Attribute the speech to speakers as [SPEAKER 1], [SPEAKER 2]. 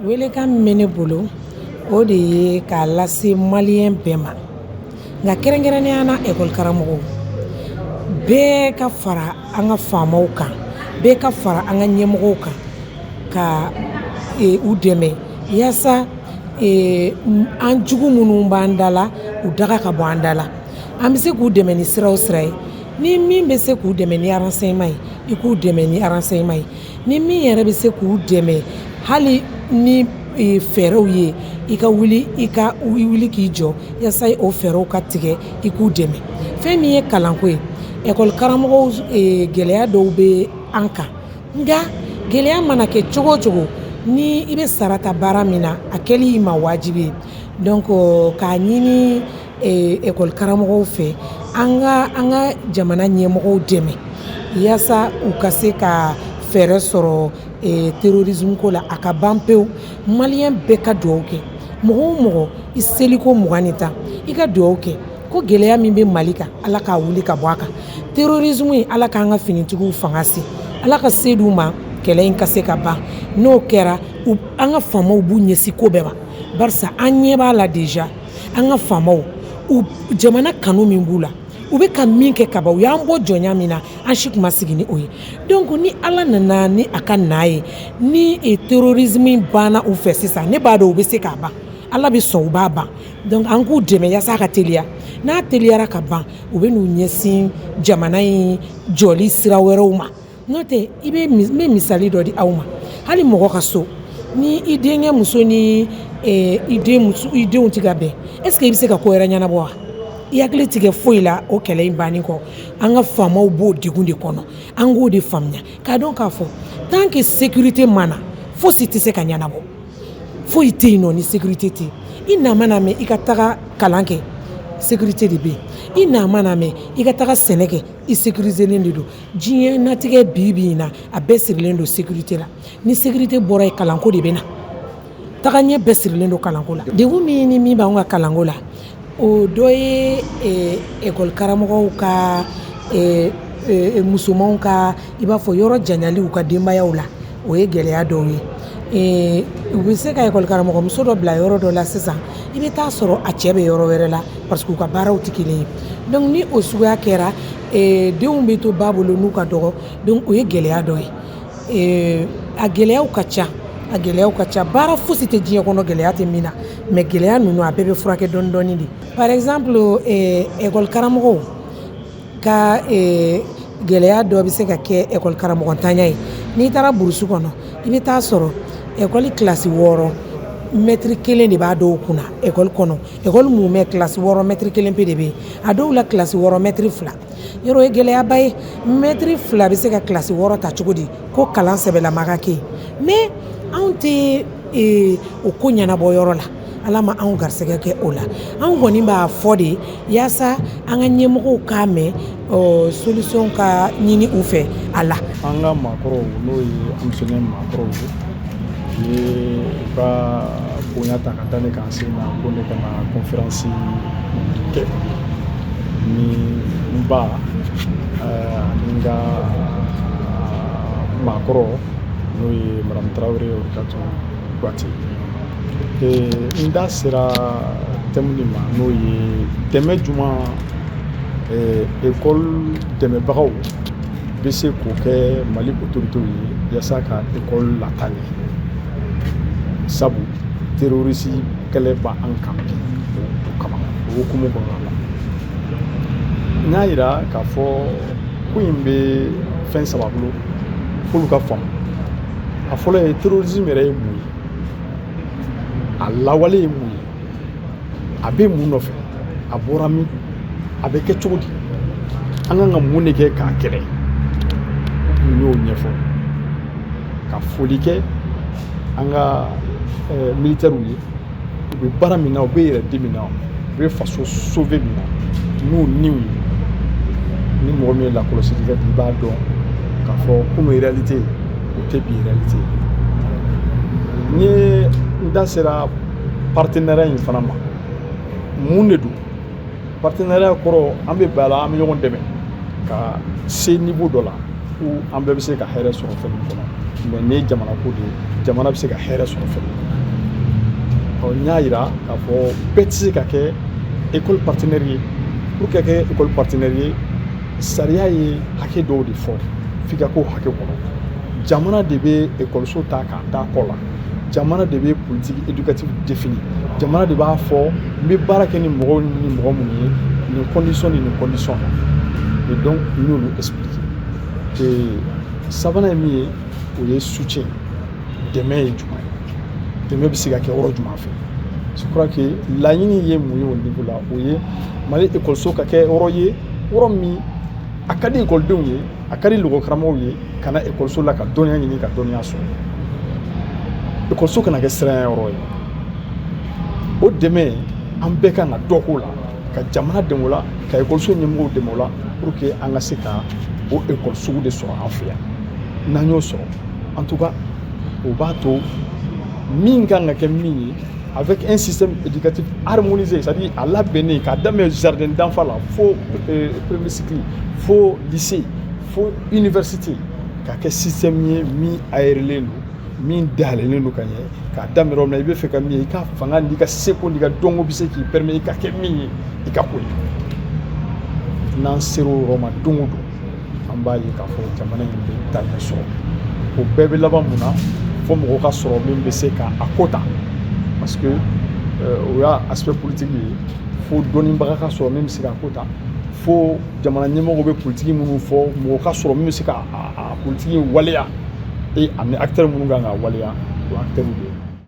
[SPEAKER 1] Welekan bɛ ne bolo o de ye k'a lase maliyɛn bɛɛ ma nka kɛrɛnkɛrɛnnenya na ekɔli karamɔgɔw bɛɛ ka fara an ka faamaw kan bɛɛ ka fara an ka ɲɛmɔgɔw kan ka u dɛmɛ yaasa an jugu minnu b'an da la u daga ka bɔ an da la an bɛ se k'u dɛmɛ ni sira o sira ye ni min bɛ se k'u dɛmɛ ni renseignement ye i k'u dɛmɛ ni renseignement ye ni min yɛrɛ bɛ se k'u dɛmɛ hali ni fɛɛrɛw ye i ka wuli k'i jɔ yaasa o fɛɛrɛw ka tigɛ i k'u dɛmɛ fɛn min ye kalanko ye ekɔli karamɔgɔw gɛlɛya dɔw bɛ an kan nka gɛlɛya mana kɛ cogo o cogo ni i bɛ sara ta baara min na a kɛli i ma wajibi ye donc k'a ɲini ekɔli karamɔgɔw fɛ an ka jamana ɲɛmɔgɔw dɛmɛ yaasa u ka se ka fɛɛrɛ sɔrɔ terrorisme ko la a ka ban pewu maliyɛn bɛɛ ka dugawu kɛ mɔgɔ o mɔgɔ i seliko 20 ni tan i ka dugawu kɛ ko gɛlɛya min bɛ Mali kan Ala k'a wuli ka bɔ a kan terrorisme in Ala k'an ka finitigiw fanga se Ala ka se d'u ma kɛlɛ in ka se ka ban n'o kɛra an ka faamaw b'u ɲɛsin ko bɛɛ ma barisa an ɲɛ b'a la déjà an ka faamaw jamana kanu min b'u la u bɛ ka min kɛ kaban u y'an bɔ jɔnya min na an si tun ma sigi ni o ye donc ni Ala nana ni a ka na ye ni terrorisme banna u fɛ sisan ne b'a dɔn u bɛ se k'a ban Ala bɛ sɔn u b'a ban donc an k'u dɛmɛ yaasa a ka teliya n'a teliyara ka ban u bɛ n'u ɲɛsin jamana in jɔli sira wɛrɛw ma n'o tɛ n bɛ misali dɔ di aw ma hali mɔgɔ ka so ni i denkɛ muso ni i denw tɛ ka bɛn est-ce que i bɛ se ka ko wɛrɛ ɲɛnabɔ wa i hakili tigɛ foyi la o kɛlɛ in bannen kɔ an ka faamaw b'o degun de kɔnɔ an k'o de faamuya k'a dɔn k'a fɔ tant que sécurité mana fosi tɛ se ka ɲɛnabɔ foyi tɛ yen nɔ ni sécurité tɛ i na mana mɛn i ka taga kalan kɛ sécurité de bɛ yen i na mana mɛn i ka taga sɛnɛ kɛ i sécuriselen de don diɲɛlatigɛ bi in na a bɛɛ sirilen don sécurité la ni sécurité bɔra yen kalanko de bɛ na taga ɲɛ bɛɛ sirilen don kalanko la degun min ni min b'an ka kalanko la o dɔ ye ekɔli karamɔgɔw ka musomanw ka i b'a fɔ yɔrɔ janyali u ka denbayaw la o ye gɛlɛya dɔw ye u bɛ se ka ekɔli karamɔgɔ muso dɔ bila yɔrɔ dɔ la sisan i bɛ taa sɔrɔ a cɛ bɛ yɔrɔ wɛrɛ la parce que u ka baaraw tɛ kelen ye donc ni o suguya kɛra denw bɛ to ba bolo n'u ka dɔgɔ donc o ye gɛlɛya dɔ ye a gɛlɛyaw ka ca baara fosi tɛ diɲɛ kɔnɔ gɛlɛya tɛ min na mais gɛlɛya ninnu a bɛɛ bɛ furakɛ dɔɔni dɔɔni de par exemple ekɔli karamɔgɔw ka gɛlɛya dɔ bɛ se ka kɛ ekɔli karamɔgɔntanya ye n'i taara burusi kɔnɔ i bɛ taa sɔrɔ ekɔli kilasi 6 mètre 1 de b'a dɔw kunna ekɔli kɔnɔ ekɔli mun bɛ kilasi 6 mètre 1 pe de bɛ yen a dɔw la kilasi 6 mètre 2 yɔrɔ o ye gɛlɛyaba ye mètre 2 bɛ se ka kilasi 6 ta cogo di ko kalan sɛbɛlama ka kɛ yen mais anw tɛ o ko ɲɛnabɔ yɔrɔ la Ala ma anw garisɛgɛ kɛ o la anw kɔni b'a fɔ de yaasa an ka ɲɛmɔgɔw k'a mɛn solution ka ɲini u fɛ a la
[SPEAKER 2] an ka maakɔrɔw n'o ye anmisɛnnin maakɔrɔw ye u ka bonya ta ka da ne kan sen na ko ne kana conférence kɛ ni n ba ani n ka maakɔrɔ n'o ye madame Tarawele Orikatu Gwate n da sera thème min ma n'o ye dɛmɛ juma école dɛmɛbagaw bɛ se k'o kɛ Mali autoritéw ye yaasa ka école lataa ɲɛ sabu terroriste kɛlɛ b'an kan o kama o hukumu kɔnɔna la n y'a yira k'a fɔ ko in bɛ fɛn saba bolo f'olu ka faamu a fɔlɔ ye terrorisme yɛrɛ ye mun ye a lawale ye mun ye a bɛ mun nɔfɛ a bɔra min a bɛ kɛ cogo di an kan ka mun de kɛ k'a kɛlɛ n y'o ɲɛfɔ ka foli kɛ an ka militaires ye u bɛ baara min na u bɛ yɛrɛ di min na u bɛ faso sauver min na n'u niw ye ni mɔgɔ min ye lakɔlɔsili kɛ i b'a dɔn k'a fɔ komi réalité o tɛ bi réalité n ye n da sera partenariat in fana ma mun de don partenariat kɔrɔ an bɛ bɛn a la an bɛ ɲɔgɔn dɛmɛ ka se niveau dɔ la où an bɛɛ bɛ se ka hɛrɛ sɔrɔ fɛn min kɔnɔ mais ni ye jamana ko de ye jamana bɛ se ka hɛrɛ sɔrɔ fɛn min kɔnɔ n y'a yira k'a fɔ bɛɛ tɛ se ka kɛ école partenaire ye pour que ka kɛ école partenaire ye sariya ye hakɛ dɔw de fɔ f'i ka k'o hakɛ kɔnɔ jamana de bɛ école ta k'a da kɔ la jamana de bɛ politique éducative défini jamana de b'a fɔ n bɛ baara kɛ ni mɔgɔ minnu ye nin condition ni nin condition na et donc n y'olu expliquer et sabanan ye min ye o ye soutien dɛmɛ ye jumɛn ye dɛmɛ bɛ se ka kɛ yɔrɔ jumɛn fɛ je crois que laɲini ye mun ye o niveau la o ye Mali école ka kɛ yɔrɔ ye yɔrɔ min a ka di écoledenw ye a ka di lɔgɔkaramɔgɔw ye ka na école la ka dɔnniya ɲini ka dɔnniya sɔrɔ école kana kɛ siranya yɔrɔ ye o dɛmɛ an bɛɛ kan ka dɔ k'o la ka jamana dɛmɛ o la ka école ɲɛmɔgɔw dɛmɛ o la pour que an ka se ka o école sugu de sɔrɔ an fɛ yan n'an y'o sɔrɔ en tout cas o b'a to min kan ka kɛ min ye avec un système éducatif harmonisé c'est-à-dire a labɛnnen k'a daminɛ jardin d'enfant la fo premier cycle fo lycée fo université k'a kɛ système ye min aérelen don min dayɛlɛlen don ka ɲɛ k'a daminɛ yɔrɔ min na i bɛ fɛ ka min ye i ka fanga n'i ka seko n'i ka dɔnko bɛ se k'i permettre i ka kɛ min ye i ka k'o ye n'an sera o yɔrɔ ma don o don an b'a ye k'a fɔ jamana in bɛ taa ɲɛ sɔrɔ o bɛɛ bɛ laban mun na fo mɔgɔw ka sɔrɔ min bɛ se k'a ko ta parce que o y'a aspect politique ye fo dɔnnibaga ka sɔrɔ min bɛ se k'a ko ta fo jamana ɲɛmɔgɔw bɛ politique minnu fɔ mɔgɔ ka sɔrɔ min bɛ se k'a politique waleya et ani acteurs minnu kan ka waleya o acteurs de